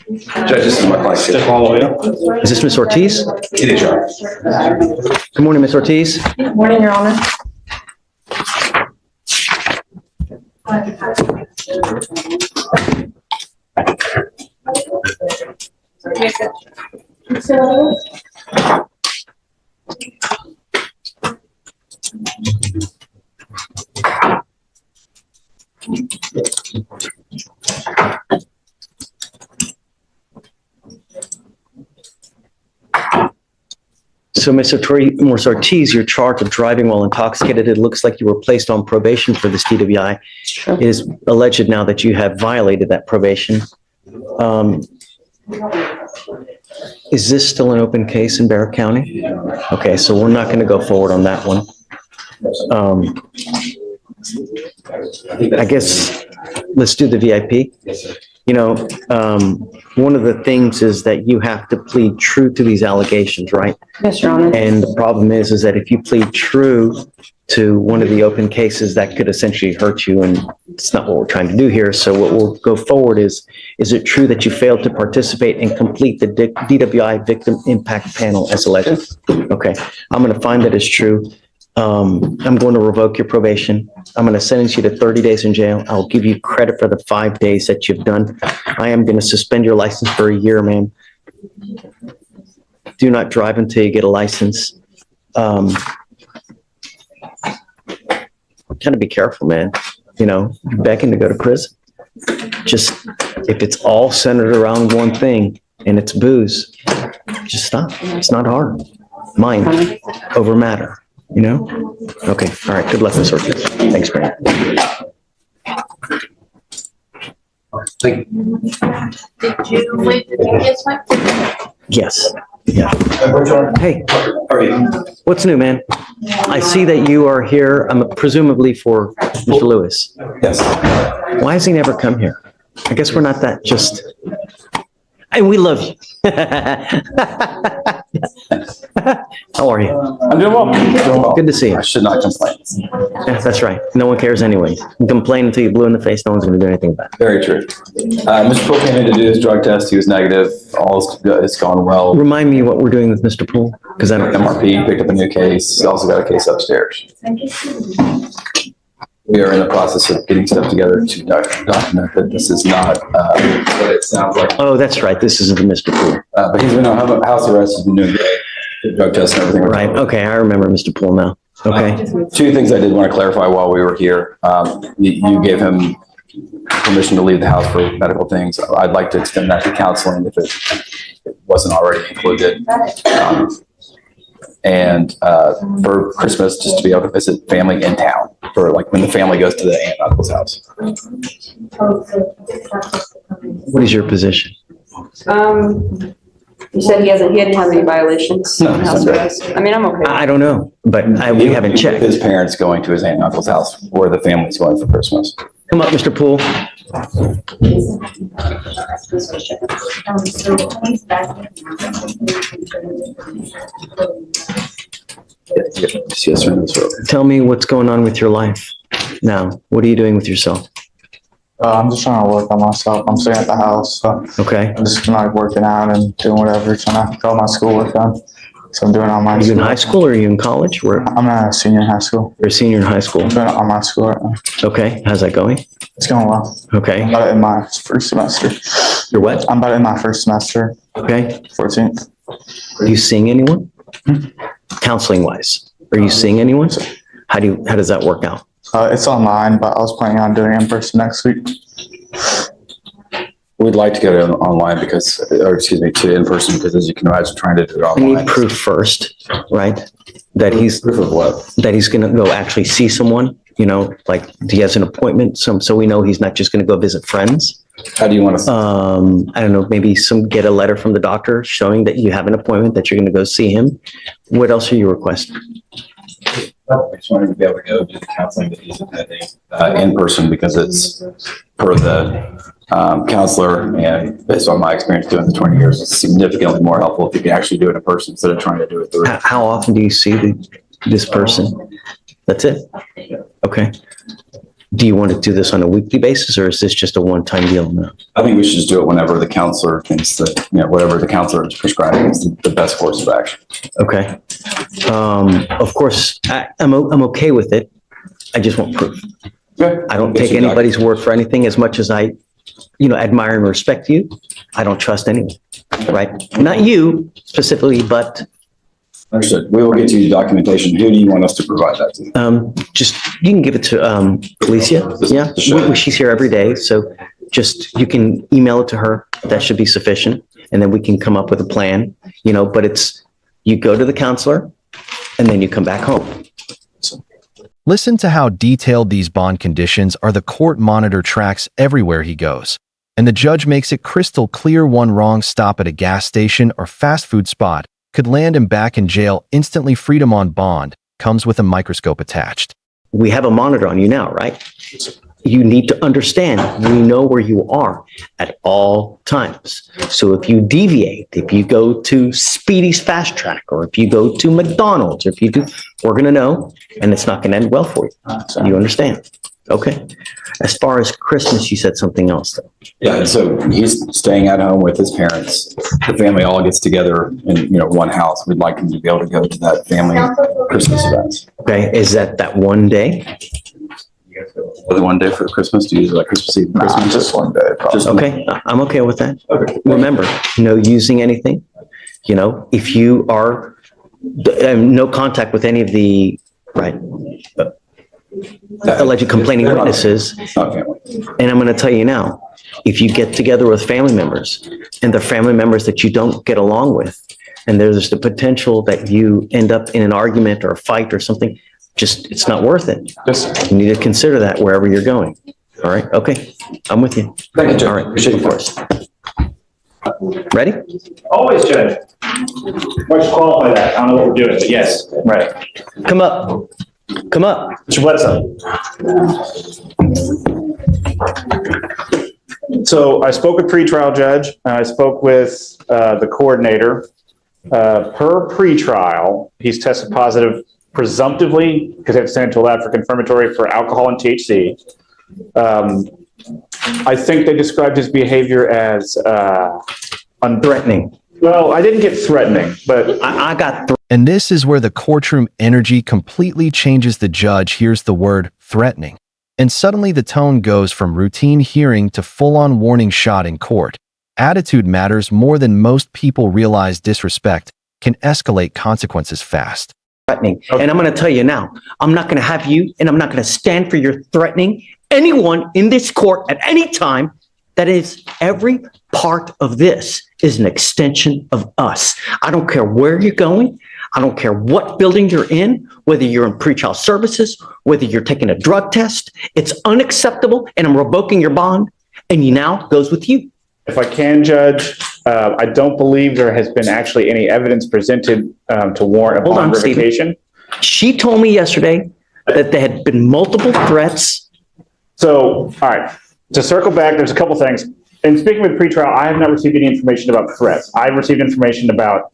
Judge, this is my client. Step all the way up. Is this Ms. Ortiz? It is, Your Honor. Good morning, Ms. Ortiz. Good morning, Your Honor. So, Ms. Ortiz, you're charged with driving while intoxicated. It looks like you were placed on probation for this DWI. It is alleged now that you have violated that probation. Is this still an open case in Barrett County? Okay, so we're not going to go forward on that one. I guess let's do the VIP. You know, one of the things is that you have to plead true to these allegations, right? Yes, Your Honor. And the problem is that if you plead true to one of the open cases, that could essentially hurt you, and it's not what we're trying to do here. So what we'll go forward is it true that you failed to participate and complete the DWI Victim Impact Panel as alleged? Okay, I'm going to find that it's true. I'm going to revoke your probation. I'm going to sentence you to 30 days in jail. I'll give you credit for the 5 days that you've done. I am going to suspend your license for a year, man. Do not drive until you get a license. Kind of be careful, man. You know, you're begging to go to prison. Just, if it's all centered around one thing and it's booze, just stop. It's not hard. Mind over matter. You know? Okay. All right. Good luck, Ms. Ortiz. Thanks, Brandon. Thank you. Did you wait the DPS one? Yes. Yeah. Hey, How are you? what's new, man? I see that you are here, presumably for Mr. Lewis. Yes. Why has he never come here? I guess we're not that just, and we love you. How are you? I'm doing well. Good to see you. I should not complain. Yeah, that's right. No one cares anyway. You complain until you're blue in the face. No one's going to do anything about it. Very true. Mr. Poole came in to do his drug test. He was negative. All is good. It's gone well. Remind me what we're doing with Mr. Poole, because I don't. MRP picked up a new case. He also got a case upstairs. We are in the process of getting stuff together to document that this is not what it sounds like. Oh, that's right. This isn't the Mr. Poole. But he's been on house arrest. He's been doing great. The drug test and everything. Right. Okay. I remember Mr. Poole now. Okay. Two things I did want to clarify while we were here. You gave him permission to leave the house for medical things. I'd like to extend that to counseling if it wasn't already included. And for Christmas, just to be able to visit family in town for like when the family goes to the aunt and uncle's house. What is your position? You said he didn't have any violations. No, House arrest. I mean, I'm okay. I don't know, but we haven't checked. His parents going to his aunt and uncle's house or the family's going for Christmas. Come up, Mr. Poole. Yes, sir. Tell me what's going on with your life now. What are you doing with yourself? I'm just trying to work on myself. I'm staying at the house, so Okay. I'm just like working out and doing whatever, trying to get all my schoolwork done. So I'm doing all my. Are you in high school or are you in college? Where I'm a senior in high school. you're a senior in high school? I'm doing all my school right now. Okay. How's that going? It's going well. Okay. I'm about in my first semester. You're what? I'm about in my first semester, Okay. 14th. Are you seeing anyone? Counseling wise, are you seeing anyone? How does that work out? It's online, but I was planning on doing it in person next week. We'd like to get it online because, or excuse me, to in person because as you can imagine, trying to do it I online. need proof first, right? That he's Proof of what? that he's going to go actually see someone. You know, like he has an appointment, so we know he's not just going to go visit friends. How do you want to? I don't know, maybe get a letter from the doctor showing that you have an appointment, that you're going to go see him. What else are you requesting? I just wanted to be able to go do the counseling that he's attending in person because it's per the counselor and based on my experience doing the 20 years, it's significantly more helpful if you can actually do it in person instead of trying to do it through. How often do you see this person? That's it? Okay. Do you want to do this on a weekly basis, or is this just a one-time deal now? I think we should just do it whenever the counselor thinks that, whatever the counselor is prescribing is the best course of action. Okay. Of course, I'm okay with it. I just want proof. Okay. I don't take anybody's word for anything. As much as I, admire and respect you, I don't trust anyone, right? Not you specifically, but Understood. We will get you documentation. Who do you want us to provide that to? just, you can give it to Alicia. Yeah, she's here every day. So just, you can email it to her. That should be sufficient. And then we can come up with a plan, but it's, you go to the counselor and then you come back home. Listen to how detailed these bond conditions are. The court monitor tracks everywhere he goes, and the judge makes it crystal clear one wrong stop at a gas station or fast food spot could land him back in jail instantly. Freedom on bond comes with a microscope attached. We have a monitor on you now, right? You need to understand, we know where you are at all times. So if you deviate, if you go to Speedy's Fast Track, or if you go to McDonald's, or if you do, we're going to know, and it's not going to end well for you. You understand? Okay. As far as Christmas, you said something else though. Yeah, so he's staying at home with his parents. The family all gets together in, one house. We'd like him to be able to go to that family Christmas event. Okay. Is that one day? The one day for Christmas, do you use like Christmas Eve? Christmas? Just one day. Probably. Okay. I'm okay with that. Okay. Remember, no using anything. If you are, no contact with any of the, right, alleged complaining witnesses. It's not family. And I'm going to tell you now, if you get together with family members and the family members that you don't get along with, and there's the potential that you end up in an argument or a fight or something, it's not worth it. You need to consider that wherever you're going. All right. Okay. I'm with you. Thank you, Judge. All right. Appreciate Of your course. Ready? Always, Judge. Why don't you qualify that? I don't know what we're doing, but yes, right. Come up. Come up. Mr. Bledsoe. So I spoke with pretrial judge, and I spoke with the coordinator. Per pretrial, he's tested positive presumptively, because they have to send it to a lab for confirmatory for alcohol and THC. I think they described his behavior as Threatening. well, I didn't get threatening, but I got And this is where the courtroom energy completely changes. The judge hears the word threatening, and suddenly the tone goes from routine hearing to full-on warning shot in court. Attitude matters more than most people realize. Disrespect can escalate consequences fast. threatening. And I'm going to tell you now, I'm not going to have you, and I'm not going to stand for your threatening anyone in this court at any time. That is, every part of this is an extension of us. I don't care where you're going. I don't care what building you're in, whether you're in pretrial services, whether you're taking a drug test. It's unacceptable, and I'm revoking your bond, and you now goes with you. if I can, Judge, I don't believe there has been actually any evidence presented to warrant a Hold bond on, Stephen. revocation. She told me yesterday that there had been multiple threats. So, all right, to circle back, there's a couple things. In speaking with pretrial, I have not received any information about threats. I've received information about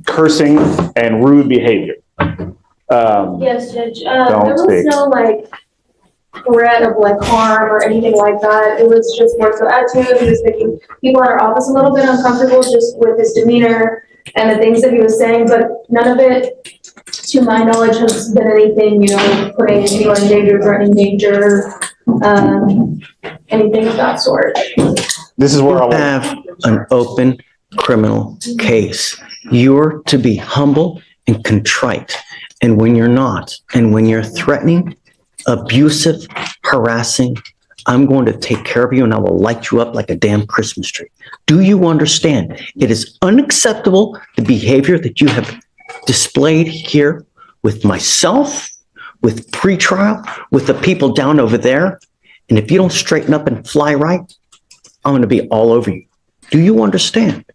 cursing and rude behavior. Yes, Judge. Don't There was speak. no threat of harm or anything like that. It was just more so attitude. He was making people in our office a little bit uncomfortable just with his demeanor and the things that he was saying, but none of it, to my knowledge, has been anything, putting anyone in danger, threatening danger, anything of that sort. This is where You I'll. have an open criminal case. You're to be humble and contrite. And when you're not, and when you're threatening, abusive, harassing, I'm going to take care of you and I will light you up like a damn Christmas tree. Do you understand? It is unacceptable, the behavior that you have displayed here with myself, with pretrial, with the people down over there. And if you don't straighten up and fly right, I'm going to be all over you. Do you understand?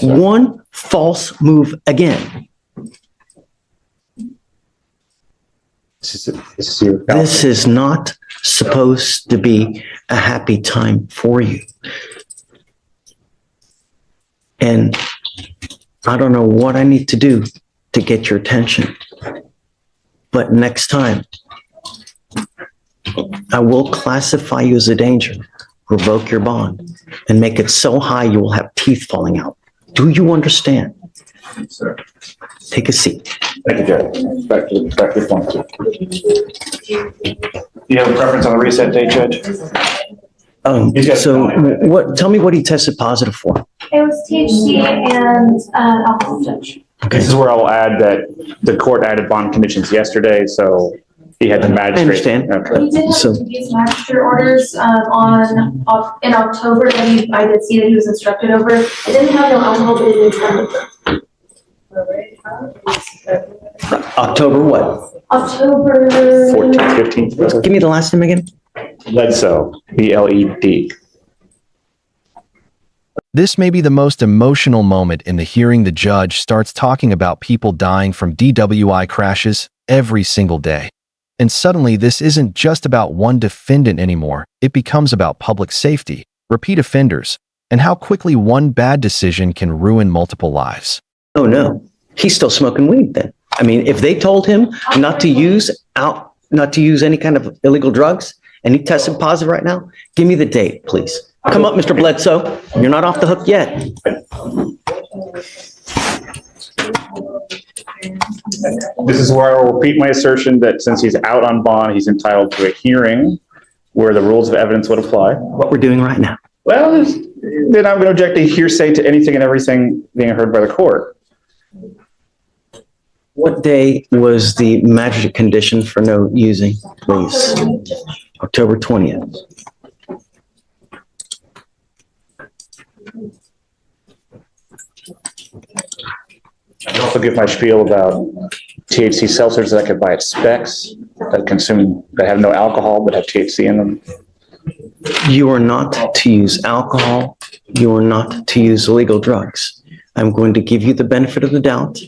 One false move again. This is not supposed to be a happy time for you. And I don't know what I need to do to get your attention. But next time, I will classify you as a danger, revoke your bond, and make it so high you will have teeth falling out. Do you understand? Sir. Take a seat. Thank you, Judge. Back to point two. Do you have a preference on the reset date, Judge? So tell me what he tested positive for. It was THC and alcohol, Judge. This is where I'll add that the court added bond conditions yesterday, so he had the magistrate. I understand. Okay. He did have So- these magistrate orders in October that I did see that he was instructed over. It didn't have no alcohol, but it did have October what? October 14th, 15th. Give me the last name again. Bledsoe, B-L-E-D. This may be the most emotional moment in the hearing. The judge starts talking about people dying from DWI crashes every single day. And suddenly, this isn't just about one defendant anymore. It becomes about public safety, repeat offenders, and how quickly one bad decision can ruin multiple lives. Oh, no. He's still smoking weed then. I mean, if they told him not to use any kind of illegal drugs and he tested positive right now, give me the date, please. Come up, Mr. Bledsoe. You're not off the hook yet. This is where I will repeat my assertion that since he's out on bond, he's entitled to a hearing where the rules of evidence would apply. What we're doing right now. Well, then I'm going to object to hearsay to anything and everything being heard by the court. What day was the magistrate condition for no using, please? October 20th. I also give my spiel about THC seltzers that I could buy at Specs that have no alcohol but have THC in them. You are not to use alcohol. You are not to use illegal drugs. I'm going to give you the benefit of the doubt,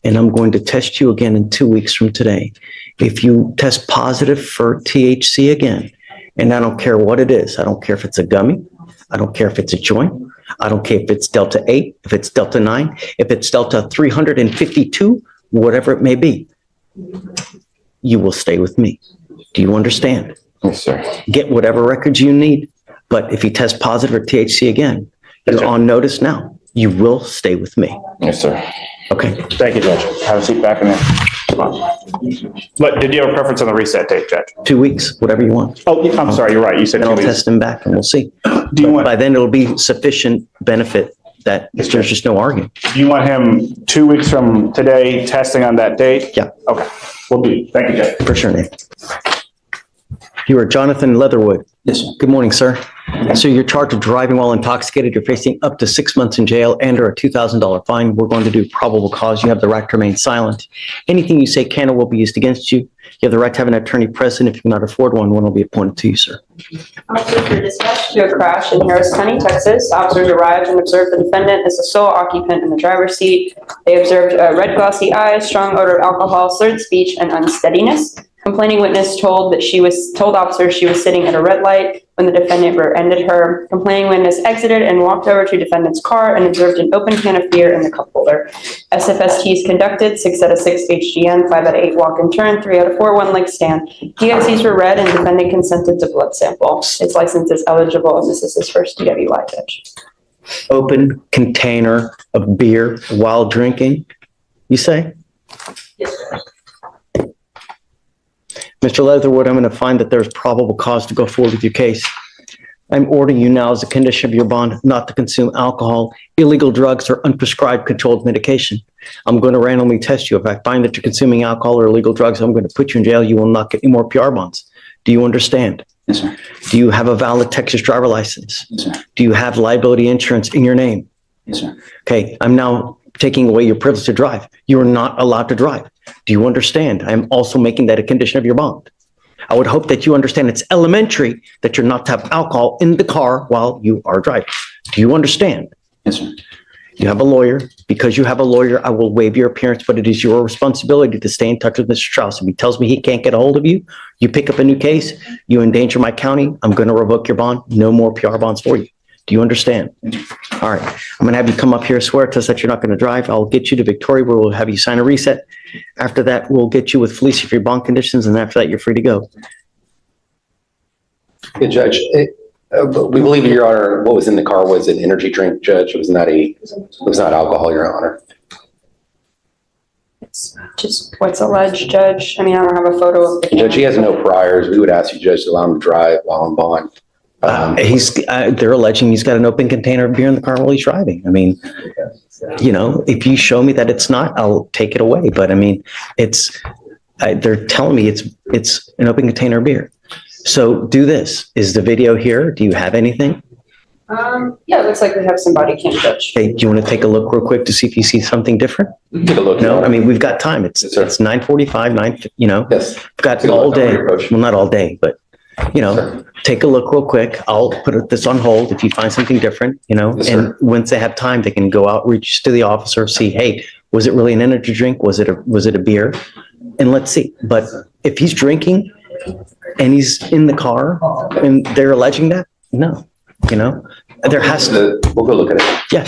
and I'm going to test you again in 2 weeks from today. If you test positive for THC again, and I don't care what it is, I don't care if it's a gummy, I don't care if it's a joint, I don't care if it's Delta 8, if it's Delta 9, if it's Delta 352, whatever it may be, you will stay with me. Do you understand? Yes, sir. Get whatever records you need. But if you test positive for THC again, you're on notice now. You will stay with me. Yes, sir. Okay. Thank you, Judge. Have a seat back in there. Come on. But did you have a preference on the reset date, Judge? 2 weeks, whatever you want. Oh, I'm sorry, you're right. You said And 2 I'll weeks. test them back and we'll see. Do you But want, by then it'll be sufficient benefit that there's just no argument. do you want him 2 weeks from today testing on that date? Yeah. Okay, will do. Thank you, Judge. For sure, Nate. You are Jonathan Leatherwood. Yes, sir. Good morning, sir. So you're charged with driving while intoxicated. You're facing up to 6 months in jail and or a $2,000 fine. We're going to do probable cause. You have the right to remain silent. Anything you say can or will be used against you. You have the right to have an attorney present. If you cannot afford one will be appointed to you, sir. Officers were dispatched to a crash in Harris County, Texas. Officers arrived and observed the defendant as the sole occupant in the driver's seat. They observed red glossy eyes, strong odor of alcohol, slurred speech, and unsteadiness. Complaining witness told officers she was sitting at a red light when the defendant rear-ended her. Complaining witness exited and walked over to defendant's car and observed an open can of beer in the cup holder. SFSTs conducted 6 out of 6 HGN, 5 out of 8 walk and turn, 3 out of 4 one leg stand. DICs were read and defendant consented to blood sample. His license is eligible and this is his first DWI, Judge. Open container of beer while drinking, you say? Yes, sir. Mr. Leatherwood, I'm going to find that there's probable cause to go forward with your case. I'm ordering you now as a condition of your bond not to consume alcohol, illegal drugs, or unprescribed controlled medication. I'm going to randomly test you. If I find that you're consuming alcohol or illegal drugs, I'm going to put you in jail. You will not get any more PR bonds. Do you understand? Yes, sir. Do you have a valid Texas driver license? Yes, sir. Do you have liability insurance in your name? Yes, sir. Okay, I'm now taking away your privilege to drive. You are not allowed to drive. Do you understand? I'm also making that a condition of your bond. I would hope that you understand it's elementary that you're not to have alcohol in the car while you are driving. Do you understand? Yes, sir. You have a lawyer. Because you have a lawyer, I will waive your appearance, but it is your responsibility to stay in touch with Mr. Strauss. If he tells me he can't get a hold of you, you pick up a new case, you endanger my county, I'm going to revoke your bond. No more PR bonds for you. Do you understand? All right. I'm going to have you come up here, swear to us that you're not going to drive. I'll get you to Victoria where we'll have you sign a reset. After that, we'll get you with Felicia for your bond conditions. And after that, you're free to go. Yeah, Judge, we believe, Your Honor, what was in the car was an energy drink, Judge. It was not alcohol, Your Honor. It's just what's alleged, Judge. I mean, I don't have a photo of the. Judge, he has no priors. We would ask you, Judge, to allow him to drive while on bond. They're alleging he's got an open container of beer in the car while he's driving. I mean, you know, if you show me that it's not, I'll take it away. But I mean, they're telling me it's an open container of beer. So do this. Is the video here? Do you have anything? Yeah, it looks like we have some body cam, Judge. Okay, do you want to take a look real quick to see if you see something different? Take a look. No, I mean, we've got time. It's 9:45, you know, Yes. we've got Take a all look. day. Approach. Well, not all day, but, you know, take a look real quick. I'll put this on hold if you find something different, you know, Yes, and sir. once they have time, they can go out, reach to the officer, see, hey, was it really an energy drink? Was it a beer? And let's see. But if he's drinking and he's in the car and they're alleging that, no, you know, there has to. We'll go look at it. Yeah,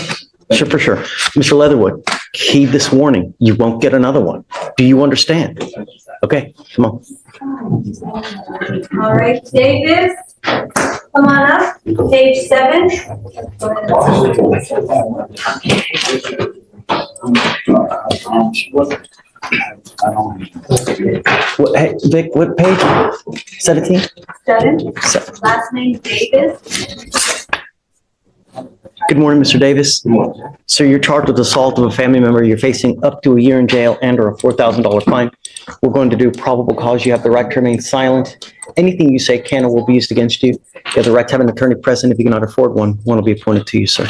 sure, for sure. Mr. Leatherwood, heed this warning. You won't get another one. Do you understand? Okay, come on. All right, Davis, come on up, page 7. What, hey, Vic, what page? 17? 7, last name Davis. Good morning, Mr. Davis. So you're charged with assault of a family member. You're facing up to a year in jail and or a $4,000 fine. We're going to do probable cause. You have the right to remain silent. Anything you say can or will be used against you. You have the right to have an attorney present. If you cannot afford one will be appointed to you, sir.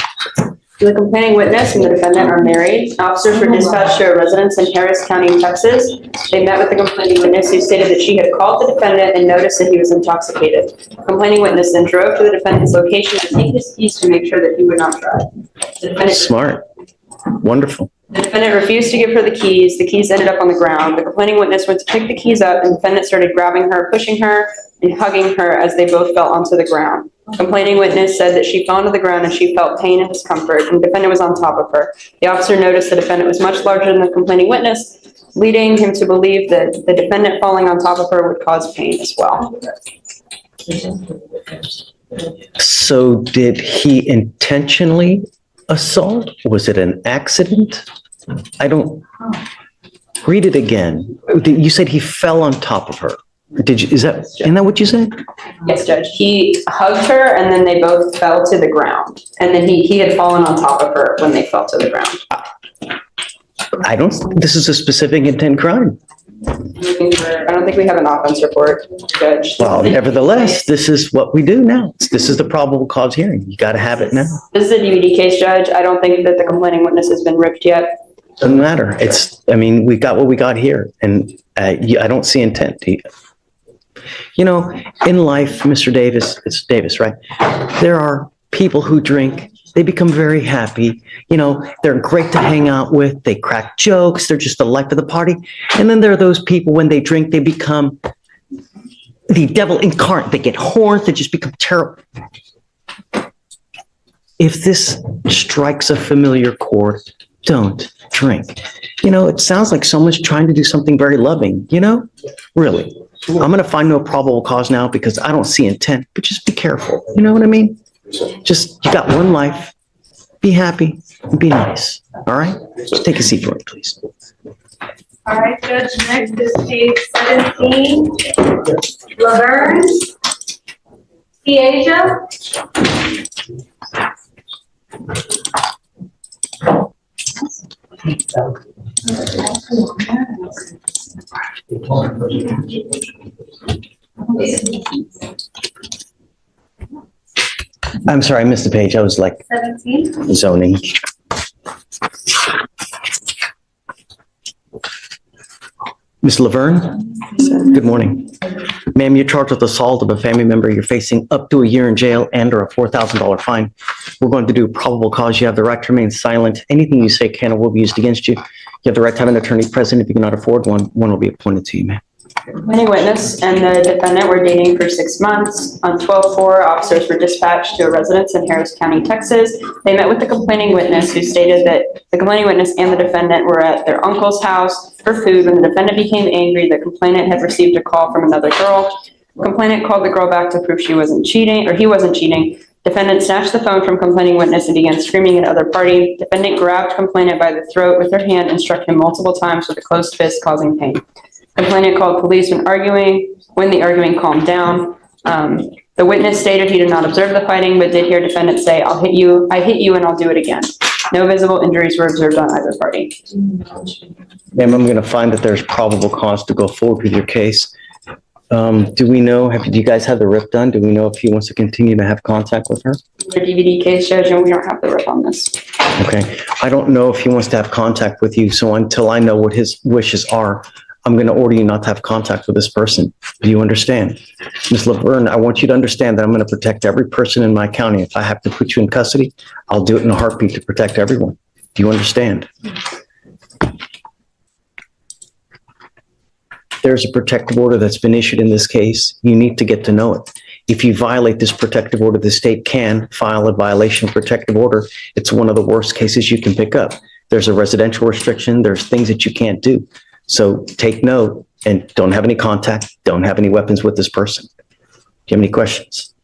The complaining witness and the defendant are married. Officers were dispatched to a residence in Harris County, Texas. They met with the complaining witness who stated that she had called the defendant and noticed that he was intoxicated. The complaining witness then drove to the defendant's location to take his keys to make sure that he would not drive. The defendant Smart. Wonderful. The defendant refused to give her the keys. The keys ended up on the ground. The complaining witness went to pick the keys up and the defendant started grabbing her, pushing her, and hugging her as they both fell onto the ground. Complaining witness said that she fell onto the ground and she felt pain and discomfort, and the defendant was on top of her. The officer noticed the defendant was much larger than the complaining witness, leading him to believe that the defendant falling on top of her would cause pain as well. So did he intentionally assault? Was it an accident? I don't, read it again. You said he fell on top of her. Isn't that what you said? Yes, Judge. He hugged her and then they both fell to the ground. And then he had fallen on top of her when they fell to the ground. This is a specific intent crime. I don't think we have an offense report, Judge. Well, nevertheless, this is what we do now. This is the probable cause hearing. You got to have it now. This is a DVD case, Judge. I don't think that the complaining witness has been ripped yet. Doesn't matter. We got what we got here, and I don't see intent. You know, in life, Mr. Davis, it's Davis, right? There are people who drink. They become very happy. You know, they're great to hang out with. They crack jokes. They're just the life of the party. And then there are those people, when they drink, they become the devil incarnate. They get horns. They just become terrible. If this strikes a familiar chord, don't drink. You know, it sounds like someone's trying to do something very loving, you know? Really. I'm going to find no probable cause now because I don't see intent, but just be careful. You know what I mean? Just, you got one life. Be happy and be nice. All right? Just take a seat for me, please. All right, Judge, next is page 17. Laverne. Asia. I'm sorry, I missed the page. I was like 17. zoning. Ms. Laverne? Good morning. Ma'am, you're charged with assault of a family member. You're facing up to a year in jail and or a $4,000 fine. We're going to do probable cause. You have the right to remain silent. Anything you say can or will be used against you. You have the right to have an attorney present. If you cannot afford one will be appointed to you, ma'am. The complaining witness and the defendant were dating for 6 months. On 12/4, officers were dispatched to a residence in Harris County, Texas. They met with the complaining witness who stated that the complaining witness and the defendant were at their uncle's house for food when the defendant became angry. The complainant had received a call from another girl. Complainant called the girl back to prove she wasn't cheating, or he wasn't cheating. Defendant snatched the phone from complaining witness and began screaming at other party. Defendant grabbed complainant by the throat with her hand and struck him multiple times with a closed fist, causing pain. Complainant called police when the arguing calmed down. The witness stated he did not observe the fighting, but did hear defendant say, I hit you and I'll do it again. No visible injuries were observed on either party. Ma'am, I'm going to find that there's probable cause to go forward with your case. Do we know, do you guys have the rip done? Do we know if he wants to continue to have contact with her? The DVD case, Judge, and we don't have the rip on this. Okay. I don't know if he wants to have contact with you, so until I know what his wishes are, I'm going to order you not to have contact with this person. Do you understand? Ms. Laverne, I want you to understand that I'm going to protect every person in my county. If I have to put you in custody, I'll do it in a heartbeat to protect everyone. Do you understand? There's a protective order that's been issued in this case. You need to get to know it. If you violate this protective order, the state can file a violation of protective order. It's one of the worst cases you can pick up. There's a residential restriction. There's things that you can't do. So take note and don't have any contact. Don't have any weapons with this person. Do you have any questions?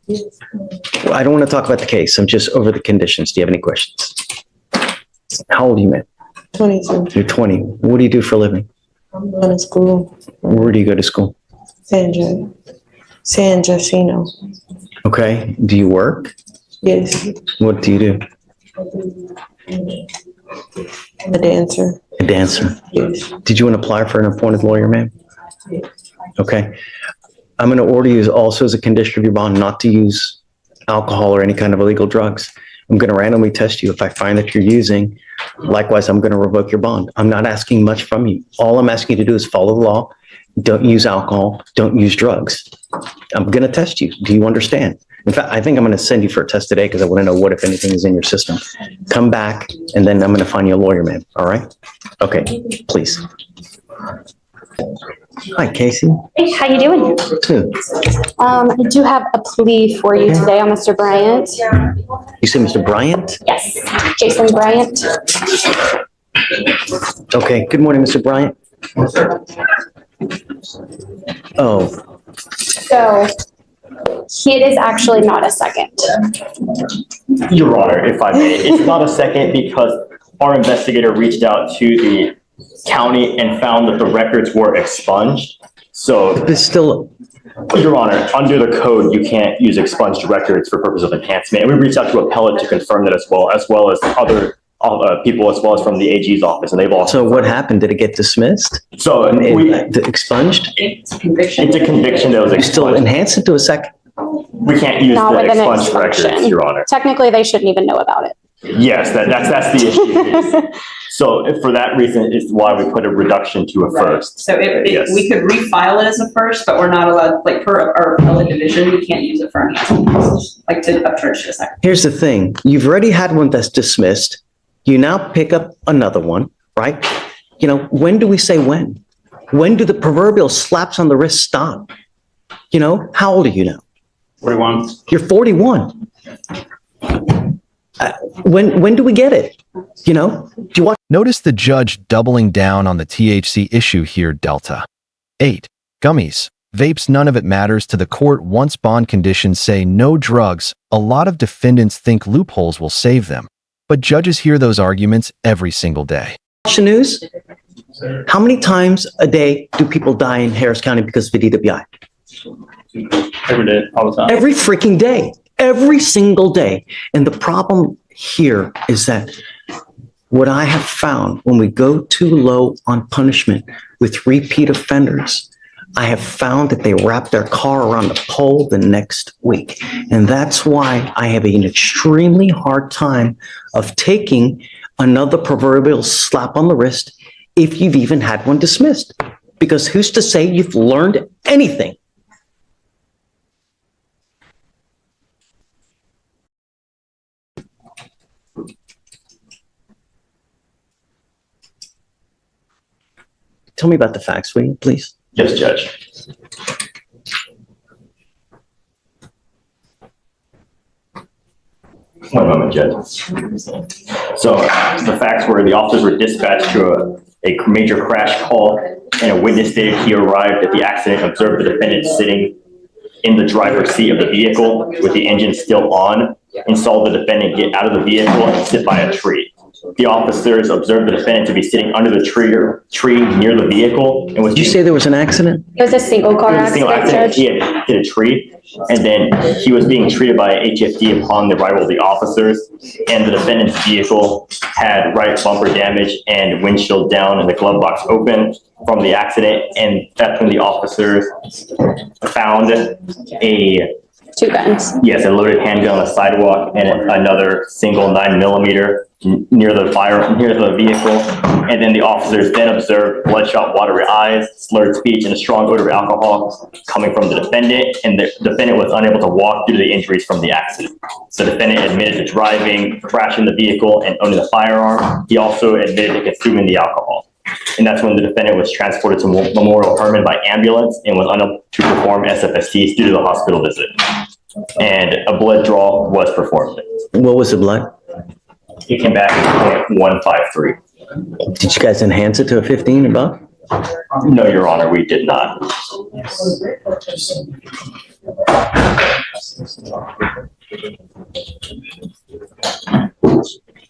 Well, I don't want to talk about the case. I'm just over the conditions. Do you have any questions? How old are you, man? 22. You're 20. What do you do for a living? I'm going to school. Where do you go to school? San Jacinto. Okay. Do you work? Yes. What do you do? I'm a dancer. A dancer. Yes. Did you want to apply for an appointed lawyer, ma'am? Yes. Okay. I'm going to order you also as a condition of your bond not to use alcohol or any kind of illegal drugs. I'm going to randomly test you. If I find that you're using, likewise, I'm going to revoke your bond. I'm not asking much from you. All I'm asking you to do is follow the law. Don't use alcohol. Don't use drugs. I'm going to test you. Do you understand? In fact, I think I'm going to send you for a test today because I want to know what, if anything, is in your system. Come back, and then I'm going to find you a lawyer, man. All right? Okay, please. Hi, Casey. Hey, how you doing? Good. I do have a plea for you today on Mr. Bryant. You say Mr. Bryant? Yes, Jason Bryant. Okay, good morning, Mr. Bryant. Oh, So it is actually not a second. Your Honor, if I may, it's not a second because our investigator reached out to the county and found that the records were expunged. So, it's still, Your Honor, under the code, you can't use expunged records for purpose of enhancement. And we reached out to appellate to confirm that as well as other people, as well as from the AG's office, and they've also. so what happened? Did it get dismissed? So Expunged? It's a conviction. it's a conviction that was You still expunged. enhance it to a second? We can't use Not the with an expunged records, expulsion. Your Honor. Technically, they shouldn't even know about it. Yes, that's the issue. So for that reason is why we put a reduction to a first. So Yes. we could refile it as a first, but we're not allowed, like per our appellate division, we can't use it for enhancement purposes, like to upcharge to a second. Here's the thing. You've already had one that's dismissed. You now pick up another one, right? You know, when do we say when? When do the proverbial slaps on the wrist stop? You know, how old are you now? 41. You're 41. When do we get it? You know, do you watch? Notice the judge doubling down on the THC issue here, Delta. 8. Gummies. Vapes, none of it matters to the court once bond conditions say no drugs. A lot of defendants think loopholes will save them. But judges hear those arguments every single day. The news? How many times a day do people die in Harris County because of DWI? Every day, all the time. Every freaking day. Every single day. And the problem here is that what I have found when we go too low on punishment with repeat offenders, I have found that they wrap their car around the pole the next week. And that's why I have an extremely hard time of taking another proverbial slap on the wrist if you've even had one dismissed. Because who's to say you've learned anything? Tell me about the facts, will you, please? Yes, Judge. One moment, Judge. So the facts were the officers were dispatched to a major crash call, and a witness stated he arrived at the accident, observed the defendant sitting in the driver's seat of the vehicle with the engine still on, and saw the defendant get out of the vehicle and sit by a tree. The officers observed the defendant to be sitting under the tree near the vehicle and was. Did you say there was an accident? It was a single car It was a single accident, accident. Judge. He had hit a tree, and then he was being treated by HFD upon the arrival of the officers. And the defendant's vehicle had right bumper damage and windshield down and the glove box open from the accident. And that's when the officers found Two guns. a loaded handgun on the sidewalk and another single 9mm near the vehicle. And then the officers then observed bloodshot, watery eyes, slurred speech, and a strong odor of alcohol coming from the defendant. And the defendant was unable to walk due to the injuries from the accident. The defendant admitted to driving, crashing the vehicle, and owning the firearm. He also admitted to consuming the alcohol. And that's when the defendant was transported to Memorial Hermann by ambulance and was unable to perform SFSTs due to the hospital visit. And a blood draw was performed. What was the blood? It came back at 0.153. Did you guys enhance it to a 15 above? No, Your Honor, we did not.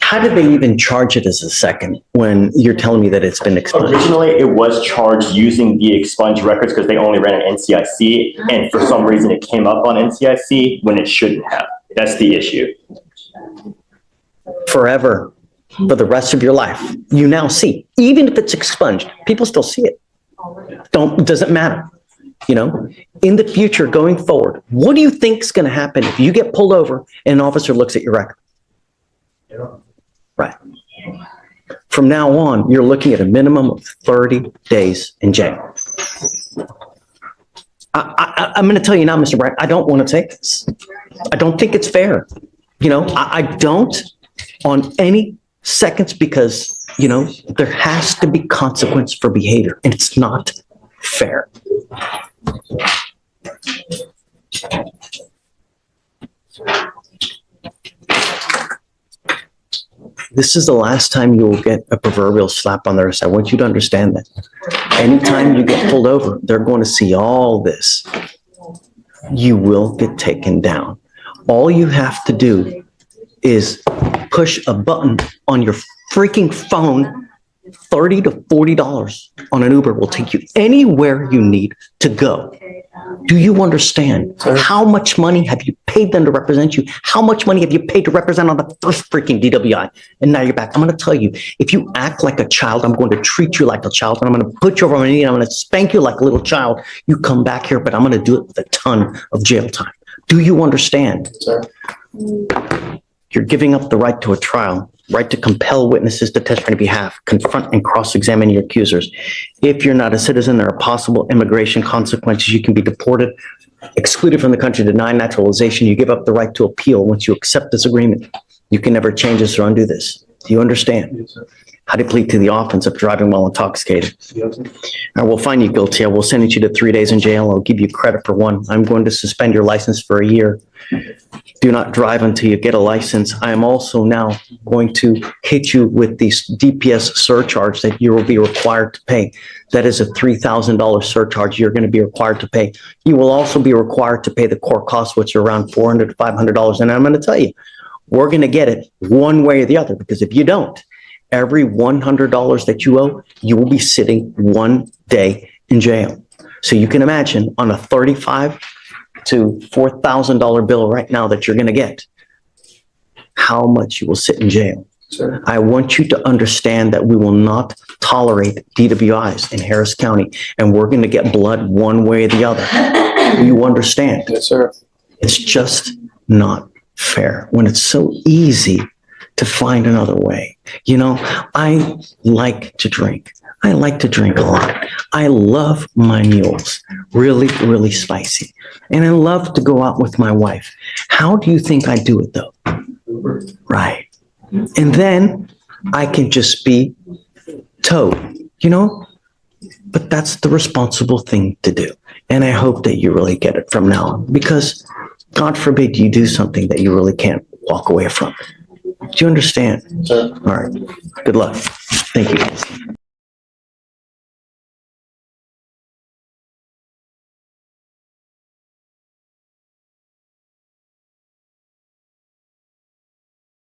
How did they even charge it as a second when you're telling me that it's been expunged? Originally, it was charged using the expunged records because they only ran an NCIC, and for some reason it came up on NCIC when it shouldn't have. That's the issue. Forever, for the rest of your life, you now see, even if it's expunged, people still see it. Doesn't matter. You know, in the future, going forward, what do you think is going to happen if you get pulled over and an officer looks at your record? Right. From now on, you're looking at a minimum of 30 days in jail. I'm going to tell you now, Mr. Bryant, I don't want to take this. I don't think it's fair. You know, I don't on any seconds because, you know, there has to be consequence for behavior and it's not fair. This is the last time you will get a proverbial slap on the wrist. I want you to understand that. Anytime you get pulled over, they're going to see all this. You will get taken down. All you have to do is push a button on your freaking phone. $30 to $40 on an Uber will take you anywhere you need to go. Do you understand how much money have you paid them to represent you? How much money have you paid to represent on the first freaking DWI? And now you're back. I'm going to tell you, if you act like a child, I'm going to treat you like a child, and I'm going to put you over my knee, and I'm going to spank you like a little child. You come back here, but I'm going to do it with a ton of jail time. Do you understand? Sir. You're giving up the right to a trial, right to compel witnesses to testify on your behalf, confront and cross-examine your accusers. If you're not a citizen, there are possible immigration consequences. You can be deported, excluded from the country, denied naturalization. You give up the right to appeal once you accept this agreement. You can never change this or undo this. Do you understand? Yes, sir. How to plead to the offense of driving while intoxicated. Yes, I will find you guilty. I will send you to 3 days in jail. I'll give you credit for 1. I'm going to suspend your license for a year. Do not drive until you get a license. I am also now going to hit you with the DPS surcharge that you will be required to pay. That is a $3,000 surcharge you're going to be required to pay. You will also be required to pay the court costs, which are around $400 to $500. And I'm going to tell you, we're going to get it one way or the other, because if you don't, every $100 that you owe, you will be sitting 1 day in jail. So you can imagine on a $35,000 to $4,000 bill right now that you're going to get, how much you will sit in jail. Sure. I want you to understand that we will not tolerate DWIs in Harris County, and we're going to get blood one way or the other. Do you understand? Yes, sir. It's just not fair when it's so easy to find another way. You know, I like to drink. I like to drink a lot. I love my meals, really, really spicy. And I love to go out with my wife. How do you think I do it though? Right. And then I can just be towed, you know? But that's the responsible thing to do. And I hope that you really get it from now on, because God forbid you do something that you really can't walk away from. Do you understand? Sure. All right. Good luck. Thank you.